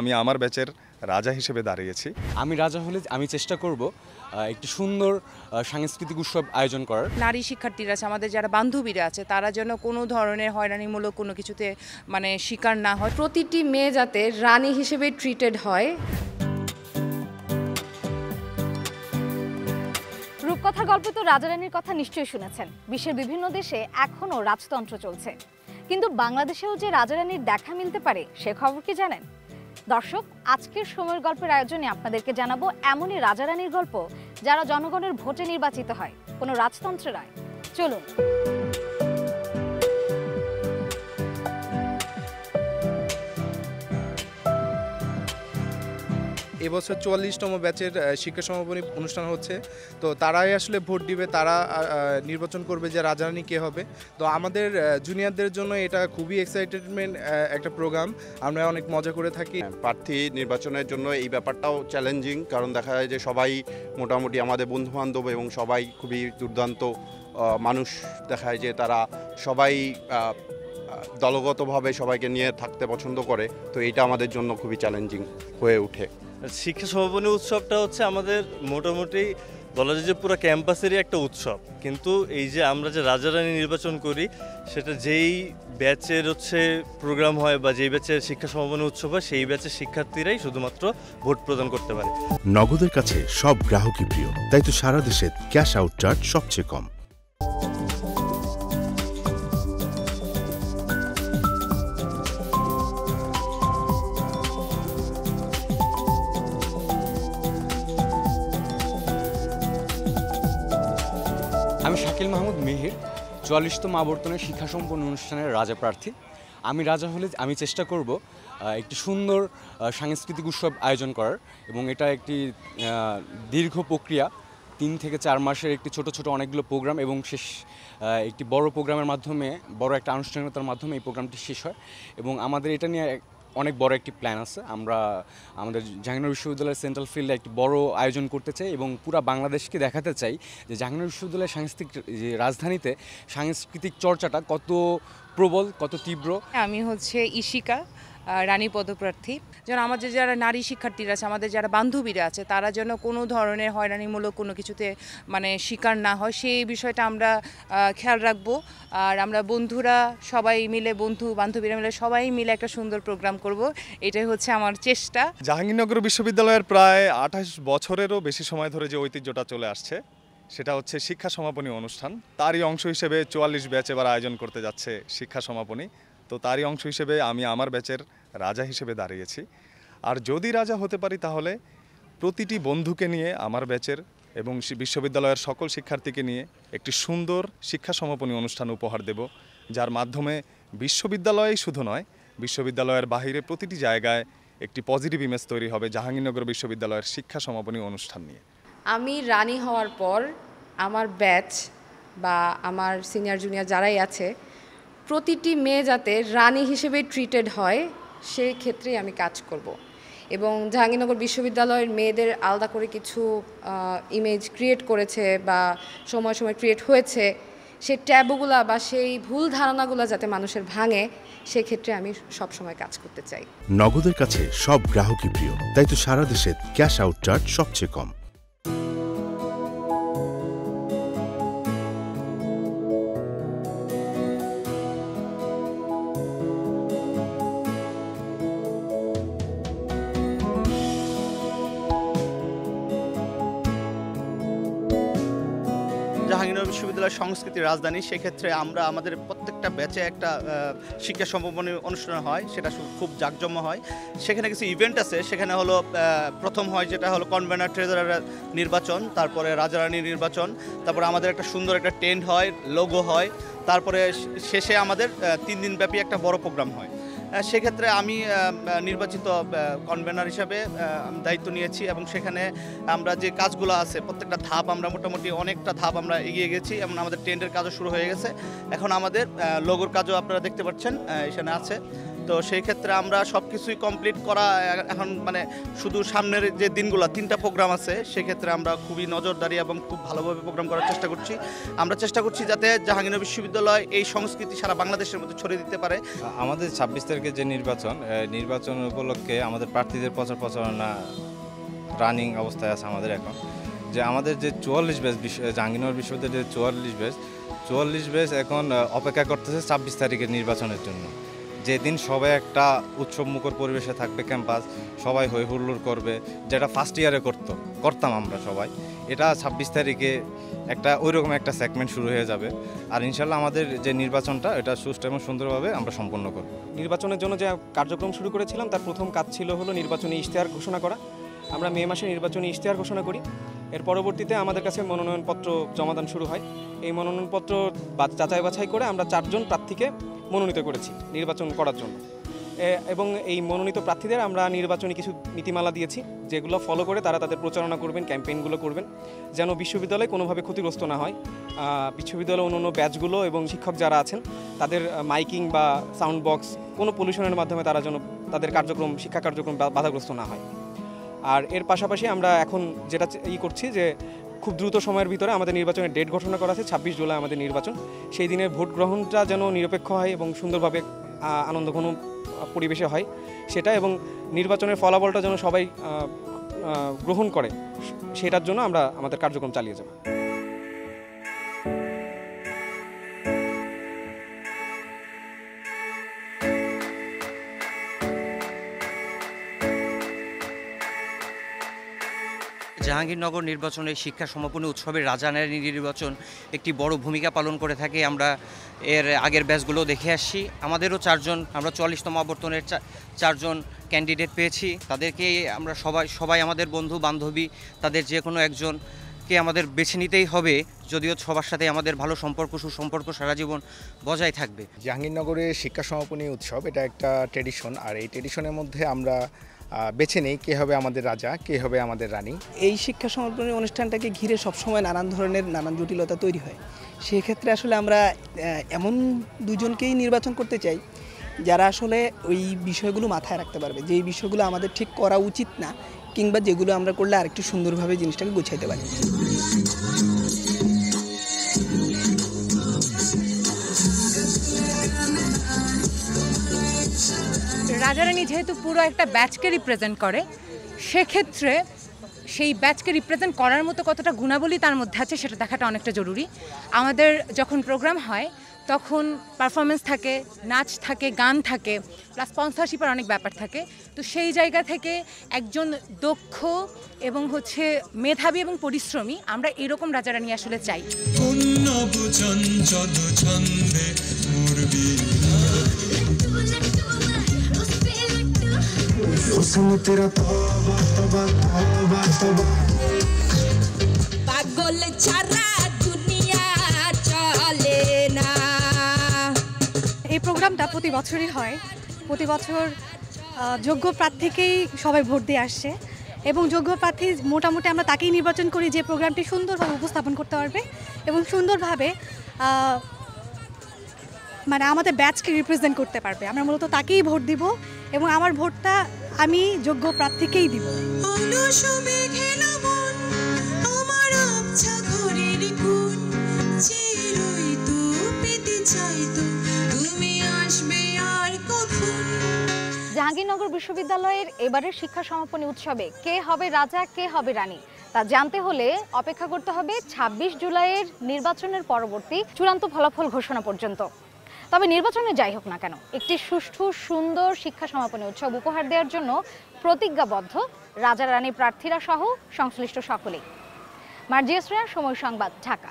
আমি আমার ব্যাচের রাজা হিসেবে দাঁড়িয়েছি। আমি রাজা হলে আমি চেষ্টা করব একটি সুন্দর সাংস্কৃতিক উৎসব আয়োজন করার। নারী শিক্ষার্থীরা আছে, আমাদের যারা বান্ধবীরা আছে, তারা যেন কোনো ধরনের হয়রানিমূলক কোনো কিছুতে শিকার না হয়। প্রতিটি মেয়ে যাতে রানী হিসেবে ট্রিটেড হয়। রূপকথার গল্পে তো রাজা রানীর কথা নিশ্চয়ই শুনেছেন। বিশ্বের বিভিন্ন দেশে এখনও রাজতন্ত্র চলছে, কিন্তু বাংলাদেশেও যে রাজা রানীর দেখা মিলতে পারে সে খবর কি জানেন? দর্শক, আজকের সময়ের গল্পের আয়োজনে আপনাদেরকে জানাবো এমনই রাজা রানীর গল্প যারা জনগণের ভোটে নির্বাচিত হয়, কোনো রাজতন্ত্রে নয়। চলুন। এবছর ৪৪তম ব্যাচের শিক্ষা সমাপনী অনুষ্ঠান হচ্ছে, তো তারাই আসলে ভোট দিবে, তারা নির্বাচন করবে যে রাজারানী কে হবে। তো আমাদের জুনিয়রদের জন্য এটা খুবই এক্সাইটেডমেন্ট একটা প্রোগ্রাম, আমরা অনেক মজা করে থাকি। প্রার্থী নির্বাচনের জন্য এই ব্যাপারটাও চ্যালেঞ্জিং, কারণ দেখা যায় যে সবাই মোটামুটি আমাদের বন্ধুবান্ধব এবং সবাই খুবই দুর্দান্ত মানুষ। দেখায় যে তারা সবাই দলগতভাবে সবাইকে নিয়ে থাকতে পছন্দ করে, তো এটা আমাদের জন্য খুবই চ্যালেঞ্জিং হয়ে ওঠে। শিক্ষা সমাপনী উৎসবটা হচ্ছে আমাদের মোটামুটি বলা যায় যে পুরো ক্যাম্পাসেরই একটা উৎসব, কিন্তু এই যে আমরা যে রাজা রানী নির্বাচন করি সেটা যেই ব্যাচের প্রোগ্রাম হয় বা যেই ব্যাচের শিক্ষা সমাপনী উৎসব হয় সেই ব্যাচের শিক্ষার্থীরাই শুধুমাত্র ভোট প্রদান করতে পারে। নগদের কাছে সব গ্রাহকই প্রিয়, তাই তো সারা দেশে ক্যাশ আউট চার্জ সবচেয়ে কম। আমি শাকিল মাহমুদ মিহির, ৪৪তম আবর্তনের শিক্ষা সম্পন্ন অনুষ্ঠানের রাজা প্রার্থী। আমি রাজা হলে আমি চেষ্টা করব একটি সুন্দর সাংস্কৃতিক উৎসব আয়োজন করার, এবং এটা একটি দীর্ঘ প্রক্রিয়া, ৩ থেকে ৪ মাসের একটি ছোট ছোট অনেকগুলো প্রোগ্রাম, এবং শেষ একটি বড় প্রোগ্রামের মাধ্যমে, বড় একটা আনুষ্ঠানিকতার মাধ্যমে এই প্রোগ্রামটি শেষ হয়। এবং আমাদের এটা নিয়ে অনেক বড় একটি প্ল্যান আছে। আমরা আমাদের জাহাঙ্গীরনগর বিশ্ববিদ্যালয়ের সেন্ট্রাল ফিল্ডে একটি বড় আয়োজন করতে চাই এবং পুরো বাংলাদেশকে দেখাতে চাই যে জাহাঙ্গীরনগর বিশ্ববিদ্যালয়ের সাংস্কৃতিক যে রাজধানীতে সাংস্কৃতিক চর্চাটা কত প্রবল, কত তীব্র। আমি ইশিকা, রানী পদপ্রার্থী। যেন আমাদের যারা নারী শিক্ষার্থীরা আছে, আমাদের যারা বান্ধবীরা আছে, তারা যেন কোনো ধরনের হয়রানিমূলক কোনো কিছুতে শিকার না হয়, সেই বিষয়টা আমরা খেয়াল রাখবো। আর আমরা বন্ধুরা সবাই মিলে, বন্ধু বান্ধবীরা মিলে সবাই মিলে একটা সুন্দর প্রোগ্রাম করব, এটাই হচ্ছে আমার চেষ্টা। জাহাঙ্গীরনগর বিশ্ববিদ্যালয়ের প্রায় ২৮ বছরেরও বেশি সময় ধরে যে ঐতিহ্যটা চলে আসছে, সেটা হচ্ছে শিক্ষা সমাপনী অনুষ্ঠান। তারই অংশ হিসেবে ৪৪ ব্যাচ এবার আয়োজন করতে যাচ্ছে শিক্ষা সমাপনী। তো তারই অংশ হিসেবে আমি আমার ব্যাচের রাজা হিসেবে দাঁড়িয়েছি। আর যদি রাজা হতে পারি তাহলে প্রতিটি বন্ধুকে নিয়ে আমার ব্যাচের এবং বিশ্ববিদ্যালয়ের সকল শিক্ষার্থীকে নিয়ে একটি সুন্দর শিক্ষা সমাপনী অনুষ্ঠান উপহার দেব, যার মাধ্যমে বিশ্ববিদ্যালয়েই শুধু নয়, বিশ্ববিদ্যালয়ের বাহিরে প্রতিটি জায়গায় একটি পজিটিভ ইমেজ তৈরি হবে জাহাঙ্গীরনগর বিশ্ববিদ্যালয়ের শিক্ষা সমাপনী অনুষ্ঠান নিয়ে। আমি রানী হওয়ার পর আমার ব্যাচ বা আমার সিনিয়র জুনিয়র যারাই আছে, প্রতিটি মেয়ে যাতে রানী হিসেবে ট্রিটেড হয় সেই ক্ষেত্রেই আমি কাজ করব। এবং জাহাঙ্গীরনগর বিশ্ববিদ্যালয়ের মেয়েদের আলাদা করে কিছু ইমেজ ক্রিয়েট করেছে বা সময় সময় ক্রিয়েট হয়েছে, সেই ট্যাবুগুলা বা সেই ভুল ধারণাগুলো যাতে মানুষের ভাঙে, সেক্ষেত্রে আমি সবসময় কাজ করতে চাই। নগদের কাছে সব গ্রাহকই প্রিয়, তাই তো সারা দেশে ক্যাশ আউট চার্জ সবচেয়ে কম। জাহাঙ্গীরনগর বিশ্ববিদ্যালয়ের সংস্কৃতির রাজধানী, সেক্ষেত্রে আমরা আমাদের প্রত্যেকটা ব্যাচে একটা শিক্ষা সমাপনী অনুষ্ঠান হয়, সেটা খুব জাঁকজমক হয়। সেখানে কিছু ইভেন্ট আছে, সেখানে হলো প্রথম হয় যেটা হলো কনভেনার ট্রেজারার নির্বাচন, তারপরে রাজারানী নির্বাচন, তারপরে আমাদের একটা সুন্দর একটা টেন্ট হয়, লোগো হয়, তারপরে শেষে আমাদের 3 দিনব্যাপী একটা বড় প্রোগ্রাম হয়। সেক্ষেত্রে আমি নির্বাচিত কনভেনার হিসাবে দায়িত্ব নিয়েছি, এবং সেখানে আমরা যে কাজগুলো আছে প্রত্যেকটা ধাপ আমরা মোটামুটি অনেকটা ধাপ আমরা এগিয়ে গেছি, এবং আমাদের টেন্টের কাজও শুরু হয়ে গেছে। এখন আমাদের লোগোর কাজও আপনারা দেখতে পাচ্ছেন এখানে আছে। তো সেই ক্ষেত্রে আমরা সব কিছুই কমপ্লিট করা এখন মানে শুধু সামনের যে দিনগুলো 3টা প্রোগ্রাম আছে সেক্ষেত্রে আমরা খুবই নজরদারি এবং খুব ভালোভাবে প্রোগ্রাম করার চেষ্টা করছি। আমরা চেষ্টা করছি যাতে জাহাঙ্গীরনগর বিশ্ববিদ্যালয় এই সংস্কৃতি সারা বাংলাদেশের মধ্যে ছড়িয়ে দিতে পারে। আমাদের 26 তারিখে যে নির্বাচন উপলক্ষে আমাদের প্রার্থীদের প্রচারণা রানিং অবস্থায় আছে আমাদের এখন। যে আমাদের যে 44 ব্যাচ জাহাঙ্গীরনগর বিশ্ববিদ্যালয়ের যে 44 ব্যাচ এখন অপেক্ষা করতেছে 26 তারিখের নির্বাচনের জন্য, যেদিন সবাই একটা উৎসবমুখর পরিবেশে থাকবে, ক্যাম্পাস সবাই হই হুল্লোড় করবে, যেটা ফার্স্ট ইয়ারে করতাম আমরা সবাই। এটা 26 তারিখে একটা ওইরকম একটা সেগমেন্ট শুরু হয়ে যাবে। আর ইনশাল্লাহ আমাদের যে নির্বাচনটা এটা সুষ্ঠু এবং সুন্দরভাবে আমরা সম্পন্ন করব। নির্বাচনের জন্য যে কার্যক্রম শুরু করেছিলাম তার প্রথম কাজ ছিল হলো নির্বাচনী ইশতেহার ঘোষণা করা। আমরা মে মাসে নির্বাচনী ইশতেহার ঘোষণা করি। এর পরবর্তীতে আমাদের কাছে মনোনয়নপত্র জমাদান শুরু হয়। এই মনোনয়নপত্র যাচাই বাছাই করে আমরা 4 জন প্রার্থীকে মনোনীত করেছি নির্বাচন করার জন্য। এবং এই মনোনীত প্রার্থীদের আমরা নির্বাচনী কিছু নীতিমালা দিয়েছি, যেগুলো ফলো করে তারা তাদের প্রচারণা করবেন, ক্যাম্পেইনগুলো করবেন, যেন বিশ্ববিদ্যালয় কোনোভাবে ক্ষতিগ্রস্ত না হয়। বিশ্ববিদ্যালয়ের অন্য ব্যাচগুলো এবং শিক্ষক যারা আছেন তাদের মাইকিং বা সাউন্ড বক্স কোনো পলিউশনের মাধ্যমে তারা যেন তাদের শিক্ষা কার্যক্রম বাধাগ্রস্ত না হয়। আর এর পাশাপাশি আমরা এখন যেটা করছি যে খুব দ্রুত সময়ের ভিতরে আমাদের নির্বাচনের ডেট ঘোষণা করা আছে। 26 জুলাই আমাদের নির্বাচন। সেই দিনের ভোট গ্রহণটা যেন নিরপেক্ষ হয় এবং সুন্দরভাবে আনন্দঘন পরিবেশে হয় সেটা, এবং নির্বাচনের ফলাফলটা যেন সবাই গ্রহণ করে সেটার জন্য আমরা আমাদের কার্যক্রম চালিয়ে যাব। জাহাঙ্গীরনগর নির্বাচনের শিক্ষা সমাপনী উৎসবের রাজারানী নির্বাচন একটি বড় ভূমিকা পালন করে থাকে। আমরা এর আগের ব্যাচগুলো দেখে আসছি। আমাদেরও 4 জন, আমরা 44তম আবর্তনের 4 জন ক্যান্ডিডেট পেয়েছি। তাদেরকে আমরা সবাই আমাদের বন্ধু বান্ধবী, তাদের যে কোনো একজনকে আমাদের বেছে নিতেই হবে, যদিও সবার সাথে আমাদের ভালো সুসম্পর্ক সারা জীবন বজায় থাকবে। জাহাঙ্গীরনগরের শিক্ষা সমাপনী উৎসব এটা একটা ট্র্যাডিশন, আর এই ট্র্যাডিশনের মধ্যে আমরা বেছে নেই কে হবে আমাদের রাজা, কে হবে আমাদের রানী। এই শিক্ষা সমাপনী অনুষ্ঠানটাকে ঘিরে সবসময় নানান জটিলতা তৈরি হয়। সেক্ষেত্রে আসলে আমরা এমন দুজনকেই নির্বাচন করতে চাই যারা আসলে ওই বিষয়গুলো মাথায় রাখতে পারবে, যে এই বিষয়গুলো আমাদের ঠিক করা উচিত না, কিংবা যেগুলো আমরা করলে আরেকটু সুন্দরভাবে জিনিসটাকে গুছাইতে পারি। রাজারানী যেহেতু পুরো একটা ব্যাচকে রিপ্রেজেন্ট করে, সেক্ষেত্রে সেই ব্যাচকে রিপ্রেজেন্ট করার মতো কতটা গুণাবলী তার মধ্যে আছে সেটা দেখাটা অনেকটা জরুরি। আমাদের যখন প্রোগ্রাম হয় তখন পারফরমেন্স থাকে, নাচ থাকে, গান থাকে, প্লাস স্পন্সরশিপের অনেক ব্যাপার থাকে। তো সেই জায়গা থেকে একজন দক্ষ এবং মেধাবী এবং পরিশ্রমী আমরা এরকম রাজারানী আসলে চাই। পাগল ছাড়া দুনিয়া চলে না। এই প্রোগ্রামটা প্রতি বছরই হয়। প্রতি বছর যোগ্য প্রার্থীকেই সবাই ভোট দিয়ে আসছে, এবং যোগ্য প্রার্থী মোটামুটি আমরা তাকেই নির্বাচন করি যে প্রোগ্রামটি সুন্দরভাবে উপস্থাপন করতে পারবে এবং সুন্দরভাবে মানে আমাদের ব্যাচকে রিপ্রেজেন্ট করতে পারবে। আমরা মূলত তাকেই ভোট দিব, এবং আমার ভোটটা আমি যোগ্য প্রার্থীকেই দিব। জাহাঙ্গীরনগর বিশ্ববিদ্যালয়ের এবারের শিক্ষা সমাপনী উৎসবে কে হবে রাজা, কে হবে রানী, তা জানতে হলে অপেক্ষা করতে হবে 26 জুলাইয়ের নির্বাচনের পরবর্তী চূড়ান্ত ফলাফল ঘোষণা পর্যন্ত। তবে নির্বাচনে যাই হোক না কেন, একটি সুষ্ঠু সুন্দর শিক্ষা সমাপনী উৎসব উপহার দেওয়ার জন্য প্রতিজ্ঞাবদ্ধ রাজা রানী প্রার্থীরা সহ সংশ্লিষ্ট সকলেই। মার্জিয়া শ্রেয়া, সময় সংবাদ, ঢাকা।